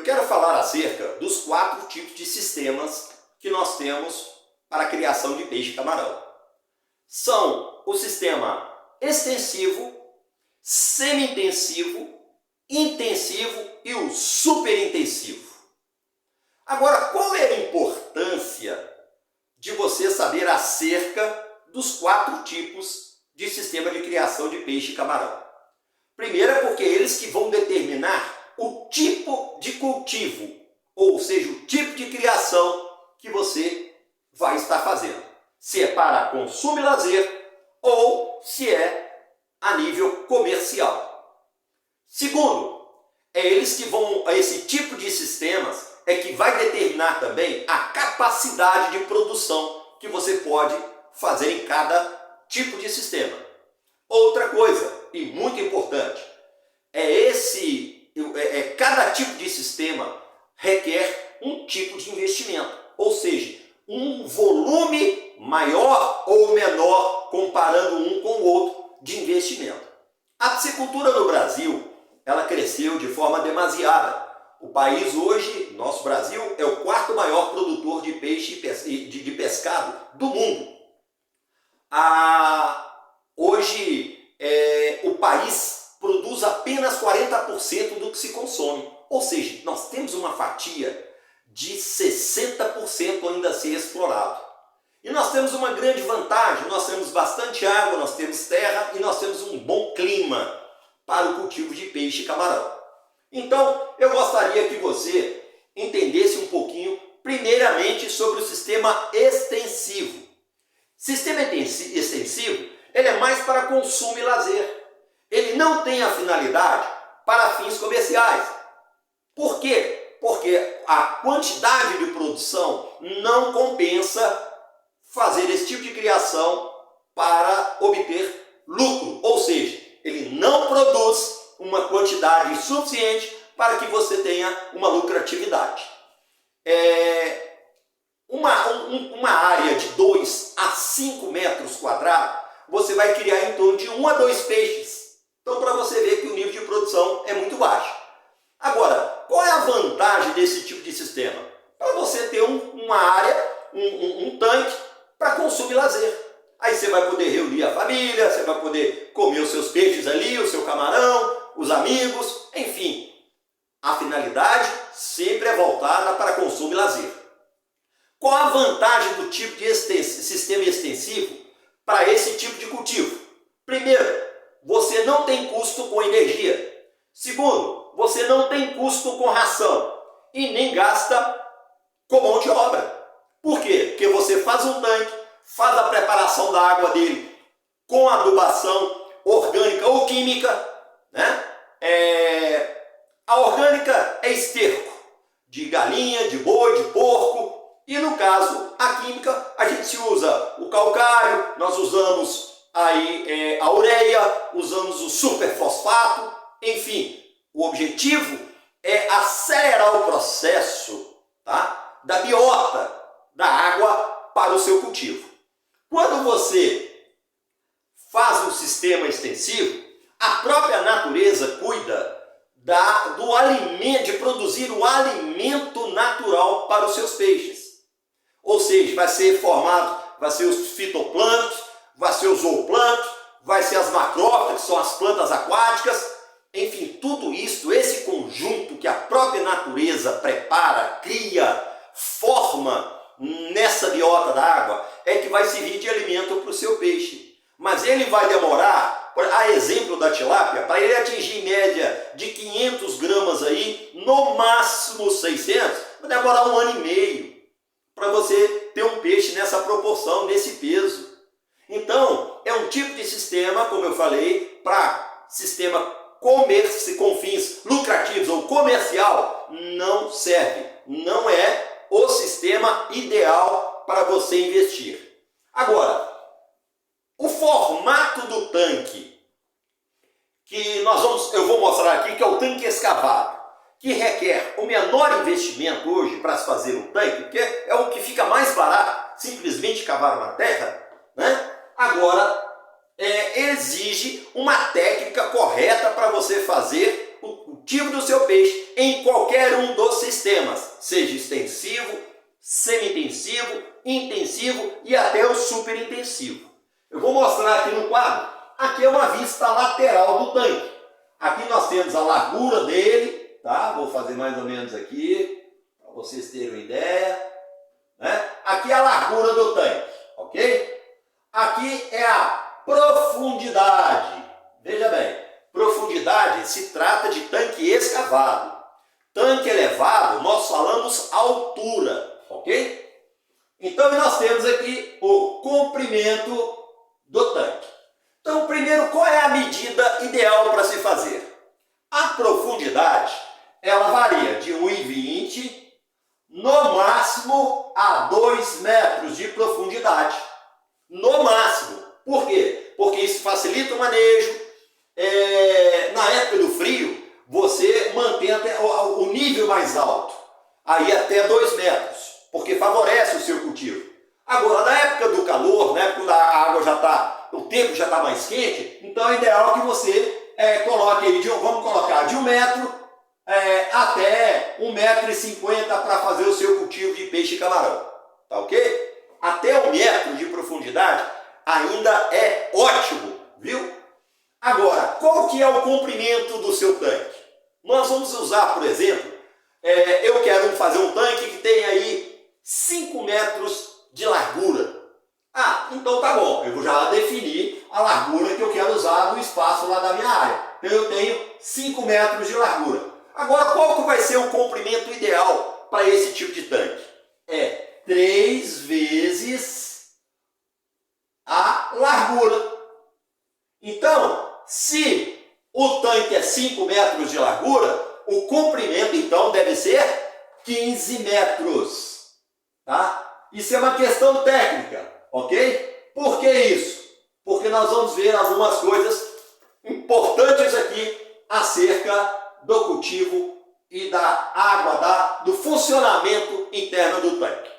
eu quero falar acerca dos 4 tipos de sistemas que nós temos para a criação de peixe e camarão. São o sistema extensivo, semi-intensivo, intensivo e o superintensivo. Agora, qual é a importância de você saber acerca dos 4 tipos de sistema de criação de peixe e camarão? Primeiro é porque eles que vão determinar o tipo de cultivo, ou seja, o tipo de criação que você vai estar fazendo. Se é para consumo e lazer ou se é a nível comercial. Segundo, esse tipo de sistemas é que vai determinar também a capacidade de produção que você pode fazer em cada tipo de sistema. Outra coisa, e muito importante, cada tipo de sistema requer um tipo de investimento, ou seja, um volume maior ou menor comparando um com o outro de investimento. A piscicultura no Brasil, ela cresceu de forma demasiada. O país hoje, nosso Brasil, é o 4º maior produtor de peixe de pescado do mundo. Hoje, o país produz apenas 40% do que se consome. Ou seja, nós temos uma fatia de 60% ainda a ser explorado. E nós temos uma grande vantagem, nós temos bastante água, nós temos terra e nós temos um bom clima para o cultivo de peixe e camarão. Então, eu gostaria que você entendesse um pouquinho, primeiramente, sobre o sistema extensivo. Sistema extensivo, ele é mais para consumo e lazer. Ele não tem a finalidade para fins comerciais. Por quê? Porque a quantidade de produção não compensa fazer esse tipo de criação para obter lucro. Ou seja, ele não produz uma quantidade suficiente para que você tenha uma lucratividade. Uma área de 2 a 5 metros quadrados, você vai criar em torno de 1 a 2 peixes. Então, para você ver que o nível de produção é muito baixo. Agora, qual é a vantagem desse tipo de sistema? Para você ter uma área, um tanque para consumo e lazer. Aí você vai poder reunir a família, você vai poder comer os seus peixes ali, o seu camarão, os amigos, enfim. A finalidade sempre é voltada para consumo e lazer. Qual a vantagem do tipo de sistema extensivo para esse tipo de cultivo? Primeiro, você não tem custo com energia. Segundo, você não tem custo com ração e nem gasta com mão de obra. Por quê? Porque você faz um tanque, faz a preparação da água dele com adubação orgânica ou química, né? A orgânica é esterco de galinha, de boi, de porco, e no caso a química a gente usa o calcário, nós usamos aí a ureia, usamos o superfosfato, enfim, o objetivo é acelerar o processo, tá, da biota da água para o seu cultivo. Quando você faz um sistema extensivo, a própria natureza cuida do alimento, de produzir o alimento natural para os seus peixes. Ou seja, vai ser os fitoplânctons, vai ser os zooplânctons, vai ser as macrófitas, que são as plantas aquáticas, enfim, tudo isso, esse conjunto que a própria natureza prepara, cria, forma nessa biota da água, é que vai servir de alimento para o seu peixe. Mas ele vai demorar, a exemplo da tilápia, para ele atingir em média de 500 gramas aí, no máximo 600, vai demorar 1 ano e meio para você ter um peixe nessa proporção, nesse peso. Então, é um tipo de sistema, como eu falei, para sistema com fins lucrativos ou comercial, não serve. Não é o sistema ideal para você investir. Agora, o formato do tanque, que eu vou mostrar aqui, que é o tanque escavado, que requer o menor investimento hoje para se fazer um tanque, porque é o que fica mais barato, simplesmente cavar uma terra, né? Agora, exige uma técnica correta para você fazer o cultivo do seu peixe em qualquer um dos sistemas, seja extensivo, semi-intensivo, intensivo e até o super intensivo. Eu vou mostrar aqui no quadro. Aqui é uma vista lateral do tanque. Aqui nós temos a largura dele, tá? Vou fazer mais ou menos aqui, para vocês terem uma ideia, né? Aqui é a largura do tanque, ok? Aqui é a profundidade. Veja bem, profundidade se trata de tanque escavado. Tanque elevado, nós falamos altura, ok? Então nós temos aqui o comprimento do tanque. Então, primeiro, qual é a medida ideal para se fazer? A profundidade, ela varia de 1,20 no máximo a 2 metros de profundidade. No máximo. Por quê? Porque isso facilita o manejo. Na época do frio, você mantém até o nível mais alto. Aí até 2 metros. Porque favorece o seu cultivo. Agora, na época do calor, na época quando a água já está, o tempo já está mais quente, então é ideal que você coloque aí, vamos colocar de 1 metro até 1,50 m para fazer o seu cultivo de peixe e camarão. Tá ok? Até 1 metro de profundidade ainda é ótimo, viu? Agora, qual que é o comprimento do seu tanque? Nós vamos usar, por exemplo, eu quero fazer um tanque que tem aí 5 metros de largura. Ah, então tá bom, eu vou já definir a largura que eu quero usar do espaço lá da minha área. Então eu tenho 5 metros de largura. Agora, qual que vai ser o comprimento ideal para esse tipo de tanque? É 3 vezes a largura. Então, se o tanque é 5 metros de largura, o comprimento então deve ser 15 metros. Tá? Isso é uma questão técnica, ok? Por que isso? Porque nós vamos ver algumas coisas importantes aqui acerca do cultivo e da água, do funcionamento interno do tanque.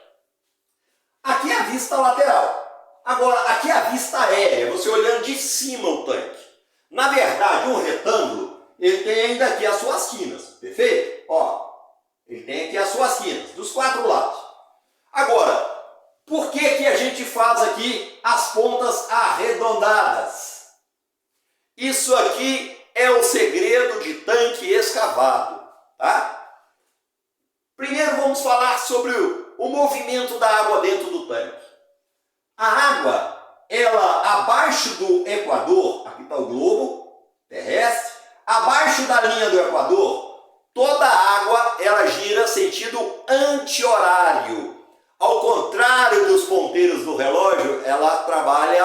Aqui é a vista lateral. Agora, aqui é a vista aérea, você olhando de cima o tanque. Na verdade, um retângulo, ele tem ainda aqui as suas quinas, perfeito? Ó, ele tem aqui as suas quinas, dos 4 lados. Agora, por que a gente faz aqui as pontas arredondadas? Isso aqui é o segredo de tanque escavado, tá? Primeiro vamos falar sobre o movimento da água dentro do tanque. A água, ela abaixo do equador, aqui está o globo terrestre, abaixo da linha do equador, toda a água ela gira sentido anti-horário. Ao contrário dos ponteiros do relógio, ela trabalha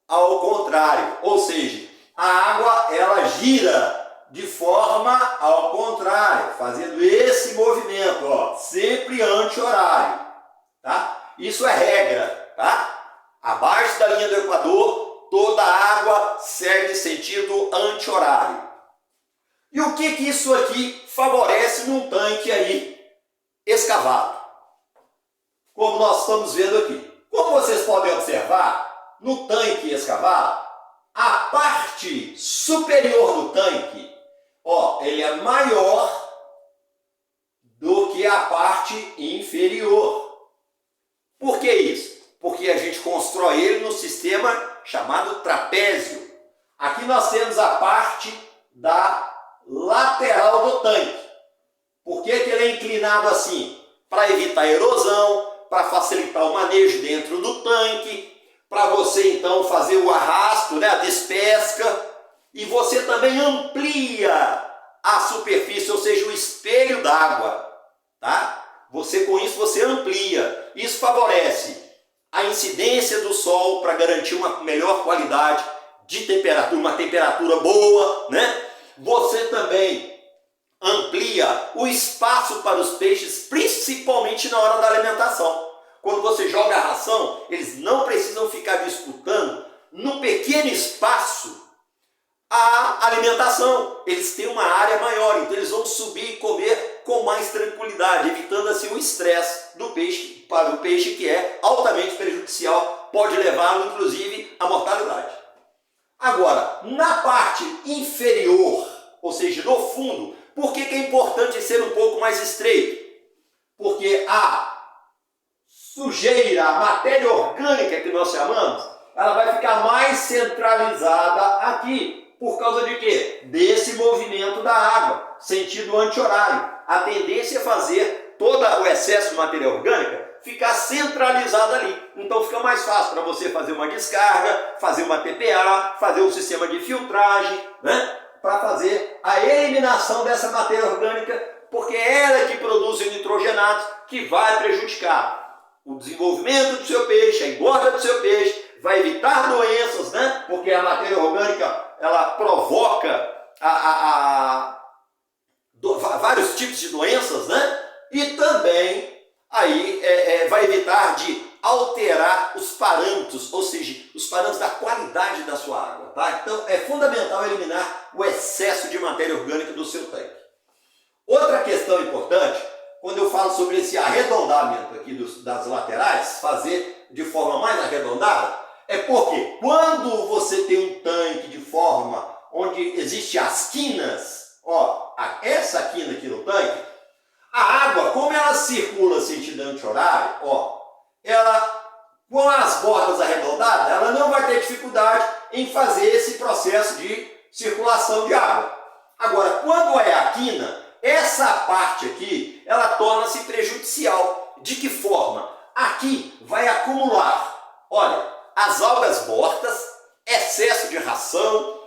ao contrário, ou seja, a água ela gira de forma ao contrário, fazendo esse movimento, ó, sempre anti-horário, tá? Isso é regra, tá? Abaixo da linha do equador, toda a água segue sentido anti-horário. E o que isso aqui favorece num tanque aí escavado? Como nós estamos vendo aqui. Como vocês podem observar, no tanque escavado, a parte superior do tanque, ó, ele é maior do que a parte inferior. Por que isso? Porque a gente constrói ele no sistema chamado trapézio. Aqui nós temos a parte da lateral do tanque. Por que ele é inclinado assim? Para evitar erosão, para facilitar o manejo dentro do tanque, para você então fazer o arrasto, né, a despesca, e você também amplia a superfície, ou seja, o espelho d'água, tá? Com isso você amplia. Isso favorece a incidência do sol para garantir uma melhor qualidade de temperatura, uma temperatura boa, né? Você também amplia o espaço para os peixes, principalmente na hora da alimentação. Quando você joga a ração, eles não precisam ficar disputando no pequeno espaço a alimentação. Eles têm uma área maior, então eles vão subir e comer com mais tranquilidade, evitando assim o estresse do peixe para o peixe, que é altamente prejudicial, pode levá-lo inclusive à mortalidade. Agora, na parte inferior, ou seja, do fundo. Por que é importante ser um pouco mais estreito? Porque a sujeira, a matéria orgânica que nós chamamos, ela vai ficar mais centralizada aqui. Por causa de quê? Desse movimento da água, sentido anti-horário. A tendência é fazer todo o excesso de matéria orgânica ficar centralizado ali. Então fica mais fácil para você fazer uma descarga, fazer uma TPA, fazer um sistema de filtragem, né? Para fazer a eliminação dessa matéria orgânica, porque é ela que produz o nitrogenato que vai prejudicar o desenvolvimento do seu peixe, a engorda do seu peixe, vai evitar doenças, né? Porque a matéria orgânica ela provoca vários tipos de doenças, né? E também aí vai evitar de alterar os parâmetros, ou seja, os parâmetros da qualidade da sua água, tá? Então é fundamental eliminar o excesso de matéria orgânica do seu tanque. Outra questão importante, quando eu falo sobre esse arredondamento aqui das laterais, fazer de forma mais arredondada, é porque quando você tem um tanque de forma onde existem as quinas, ó, essa quina aqui no tanque, a água, como ela circula sentido anti-horário, ó, ela, com as bordas arredondadas, ela não vai ter dificuldade em fazer esse processo de circulação de água. Agora, quando é a quina, essa parte aqui, ela torna-se prejudicial. De que forma? Aqui vai acumular, olha, as algas mortas, excesso de ração,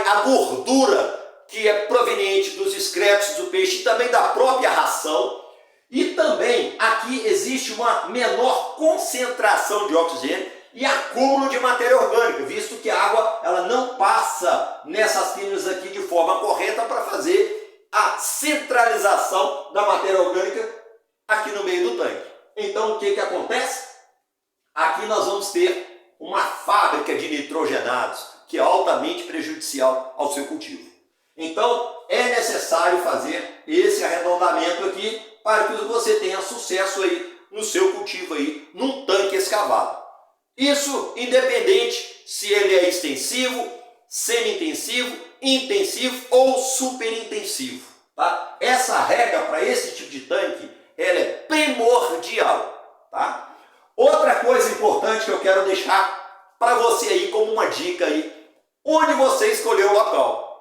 a gordura que é proveniente dos excretos do peixe e também da própria ração. E também aqui existe uma menor concentração de oxigênio e acúmulo de matéria orgânica, visto que a água ela não passa nessas quinas aqui de forma correta para fazer a centralização da matéria orgânica aqui no meio do tanque. Então o que acontece? Aqui nós vamos ter uma fábrica de nitrogenados que é altamente prejudicial ao seu cultivo. Então é necessário fazer esse arredondamento aqui para que você tenha sucesso aí no seu cultivo aí, num tanque escavado. Isso independente se ele é extensivo, semi-intensivo, intensivo ou super-intensivo. Tá? Essa regra para esse tipo de tanque ela é primordial. Tá? Outra coisa importante que eu quero deixar para você aí como uma dica aí, onde você escolher o local.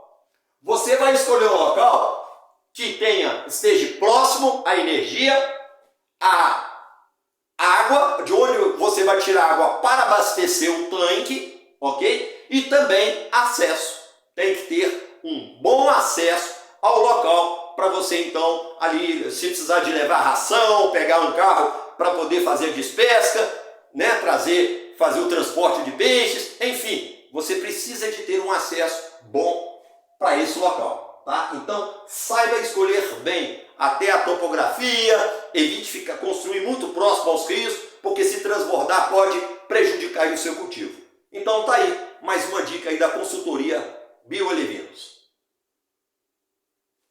Você vai escolher um local que esteja próximo à energia, à água, de onde você vai tirar água para abastecer o tanque, ok? E também acesso. Tem que ter um bom acesso ao local para você então ali, se precisar de levar ração, pegar um carro para poder fazer despesca, né? Fazer o transporte de peixes, enfim, você precisa de ter um acesso bom para esse local, tá? Então saiba escolher bem até a topografia, evite construir muito próximo aos rios, porque se transbordar pode prejudicar o seu cultivo. Então tá aí mais uma dica aí da consultoria Bioelementos.